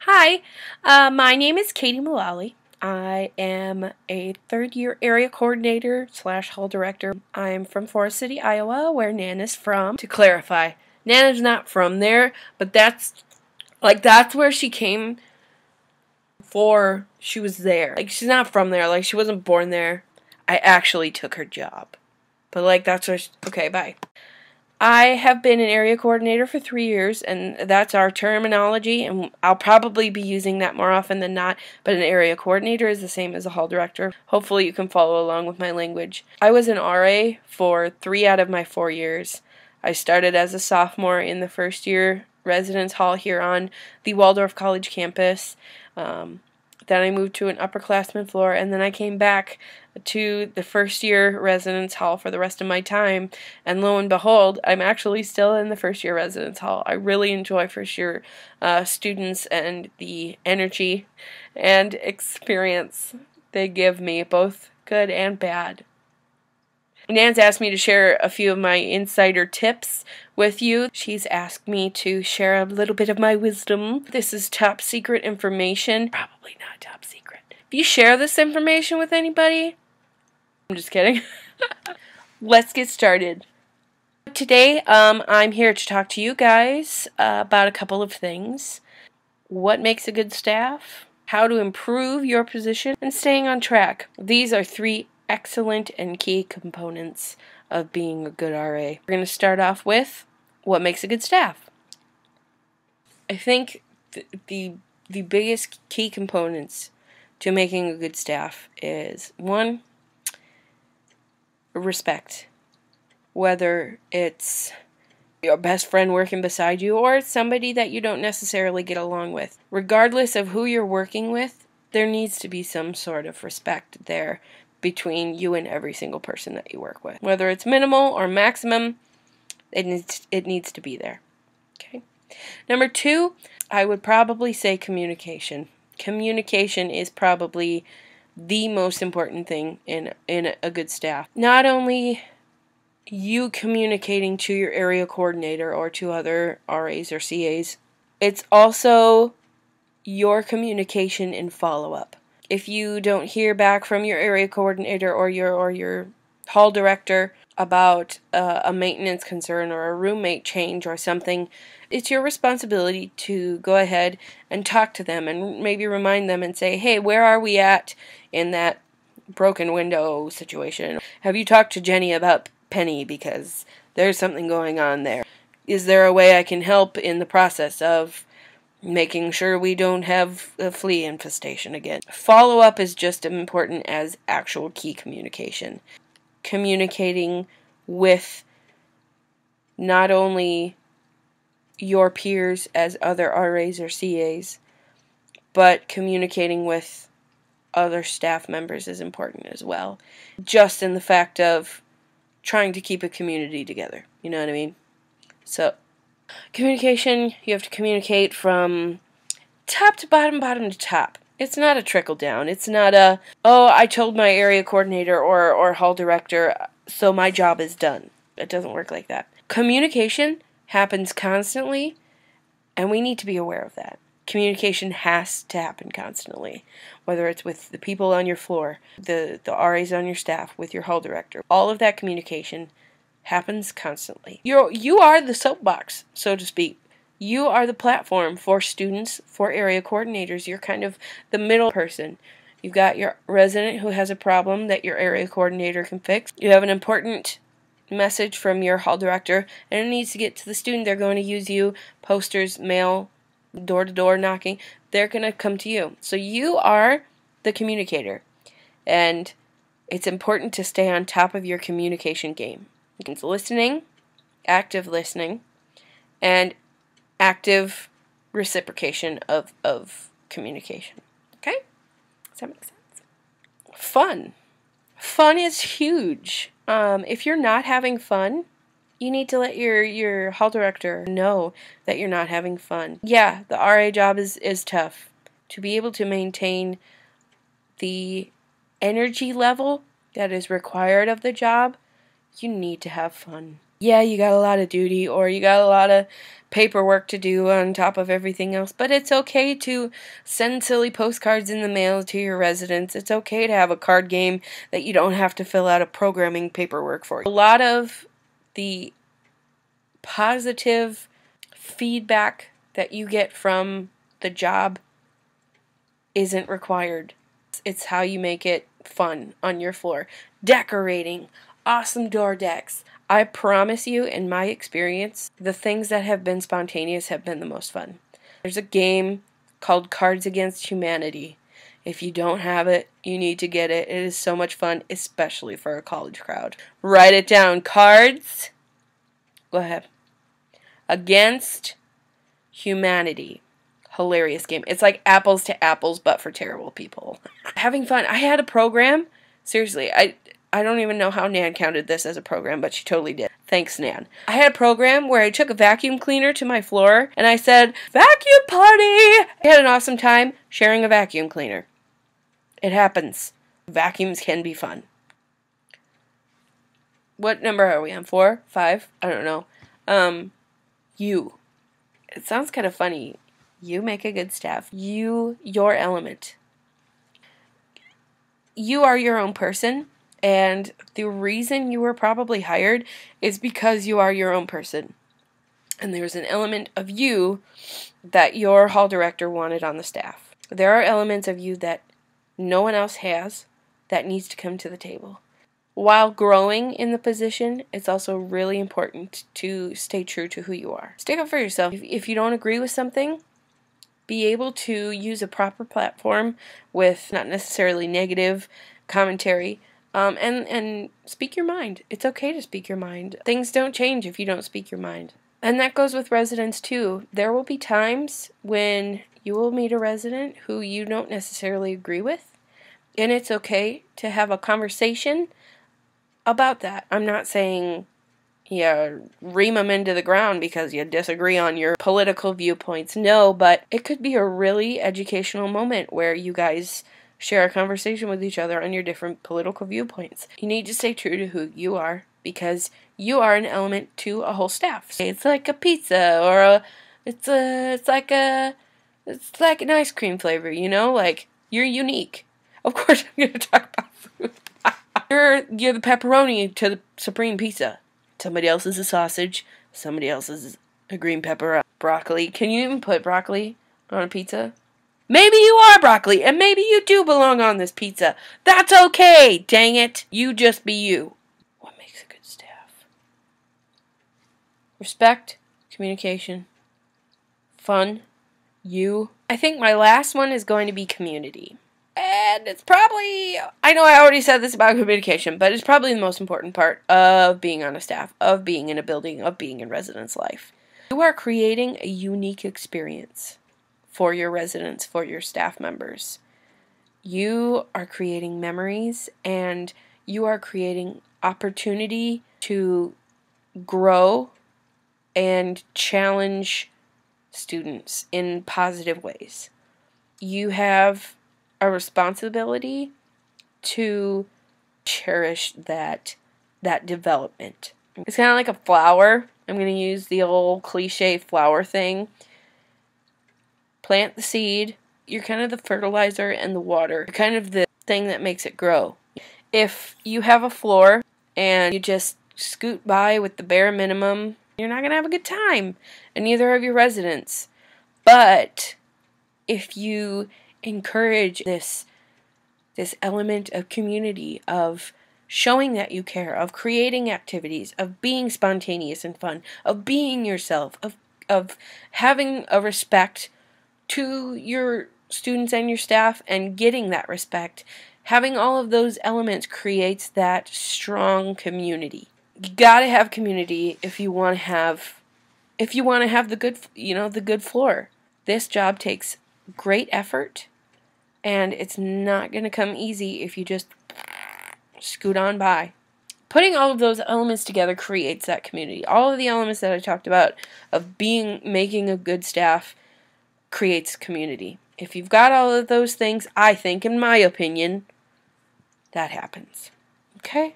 Hi, my name is Katie Mullally. I am a third-year area coordinator slash hall director. I'm from Forest City, Iowa, where Nan is from. To clarify, Nan is not from there, but that's where she came before she was there. Like, she's not from there. Like, she wasn't born there. I actually took her job. But, like, that's where okay, bye. I have been an area coordinator for 3 years, and that's our terminology, and I'll probably be using that more often than not, but an area coordinator is the same as a hall director. Hopefully you can follow along with my language. I was an RA for 3 out of my 4 years. I started as a sophomore in the first year residence hall here on the Waldorf College campus. Then I moved to an upperclassman floor, and then I came back to the first year residence hall for the rest of my time, and lo and behold, I'm actually still in the first year residence hall. I really enjoy first year students and the energy and experience they give me, both good and bad. Nan's asked me to share a few of my insider tips with you. She's asked me to share a little bit of my wisdom. This is top secret information. Probably not top secret. If you share this information with anybody, I'm just kidding. Let's get started. Today, I'm here to talk to you guys about a couple of things. What makes a good staff, how to improve your position, and staying on track. These are 3 excellent and key components of being a good RA. We're going to start off with what makes a good staff. I think the biggest key components to making a good staff is 1, respect. Whether it's your best friend working beside you or it's somebody that you don't necessarily get along with. Regardless of who you're working with, there needs to be some sort of respect there between you and every single person that you work with. Whether it's minimal or maximum, it needs to be there. Okay. Number 2, I would probably say communication. Communication is probably the most important thing in a good staff. Not only you communicating to your area coordinator or to other RAs or CAs, it's also your communication and follow-up. If you don't hear back from your area coordinator or your hall director about a maintenance concern or a roommate change or something, it's your responsibility to go ahead and talk to them and maybe remind them and say, hey, where are we at in that broken window situation? Have you talked to Jenny about Penny because there's something going on there? Is there a way I can help in the process of making sure we don't have a flea infestation again? Follow-up is just as important as actual key communication. Communicating with not only your peers as other RAs or CAs, but communicating with other staff members is important as well. Just in the fact of trying to keep a community together. You know what I mean? So, communication, you have to communicate from top to bottom, bottom to top. It's not a trickle down. It's not a, oh, I told my area coordinator or hall director, so my job is done. It doesn't work like that. Communication happens constantly, and we need to be aware of that. Communication has to happen constantly, whether it's with the people on your floor, the RAs on your staff, with your hall director. All of that communication happens constantly. You are the soapbox, so to speak. You are the platform for students, for area coordinators. You're kind of the middle person. You've got your resident who has a problem that your area coordinator can fix. You have an important message from your hall director, and it needs to get to the student. They're going to use you, posters, mail, door-to-door knocking. They're going to come to you. So you are the communicator, and it's important to stay on top of your communication game. It's listening, active listening, and active reciprocation of communication. Okay? Does that make sense? Fun. Fun is huge. If you're not having fun, you need to let your hall director know that you're not having fun. Yeah, the RA job is tough. To be able to maintain the energy level that is required of the job, you need to have fun. Yeah, you got a lot of duty, or you got a lot of paperwork to do on top of everything else, but it's okay to send silly postcards in the mail to your residents. It's okay to have a card game that you don't have to fill out a programming paperwork for. A lot of the positive feedback that you get from the job isn't required. It's how you make it fun on your floor. Decorating, awesome door decks. I promise you, in my experience, the things that have been spontaneous have been the most fun. There's a game called Cards Against Humanity. If you don't have it, you need to get it. It is so much fun, especially for a college crowd. Write it down. Cards. Go ahead. Against Humanity. Hilarious game. It's like apples to apples, but for terrible people. Having fun. I had a program. Seriously, I don't even know how Nan counted this as a program, but she totally did. Thanks, Nan. I had a program where I took a vacuum cleaner to my floor, and I said, "Vacuum party!" I had an awesome time sharing a vacuum cleaner. It happens. Vacuums can be fun. What number are we on? 4? 5? I don't know. You. It sounds kind of funny. You make a good staff. Your element. You are your own person, and the reason you were probably hired is because you are your own person. And there's an element of you that your hall director wanted on the staff. There are elements of you that no one else has that needs to come to the table. While growing in the position, it's also really important to stay true to who you are. Stick up for yourself. If you don't agree with something, be able to use a proper platform with not necessarily negative commentary, and speak your mind. It's okay to speak your mind. Things don't change if you don't speak your mind. And that goes with residents too. There will be times when you will meet a resident who you don't necessarily agree with, and it's okay to have a conversation about that. I'm not saying ream them into the ground because you disagree on your political viewpoints. No, but it could be a really educational moment where you guys share a conversation with each other on your different political viewpoints. You need to stay true to who you are because you are an element to a whole staff. It's like a pizza, or it's like an ice cream flavor, you know? Like, you're unique. Of course I'm going to talk about food. You're the pepperoni to the supreme pizza. Somebody else is a sausage. Somebody else is a green pepper. Broccoli. Can you even put broccoli on a pizza? Maybe you are broccoli, and maybe you do belong on this pizza. That's okay, dang it. You just be you. What makes a good staff? Respect, communication, fun, you. I think my last one is going to be community. And it's probably, I know I already said this about communication, but it's probably the most important part of being on a staff, of being in a building, of being in residence life. You are creating a unique experience for your residents, for your staff members. You are creating memories, and you are creating opportunity to grow and challenge students in positive ways. You have a responsibility to cherish that development. It's kind of like a flower. I'm going to use the old cliche flower thing. Plant the seed. You're kind of the fertilizer and the water. You're kind of the thing that makes it grow. If you have a floor and you just scoot by with the bare minimum, you're not going to have a good time, and neither have your residents. But if you encourage this element of community, of showing that you care, of creating activities, of being spontaneous and fun, of being yourself, of having a respect to your students and your staff and getting that respect, having all of those elements creates that strong community. You gotta have community if you want to have the good floor. This job takes great effort, and it's not going to come easy if you just scoot on by. Putting all of those elements together creates that community. All of the elements that I talked about of making a good staff creates community. If you've got all of those things, I think, in my opinion, that happens. Okay?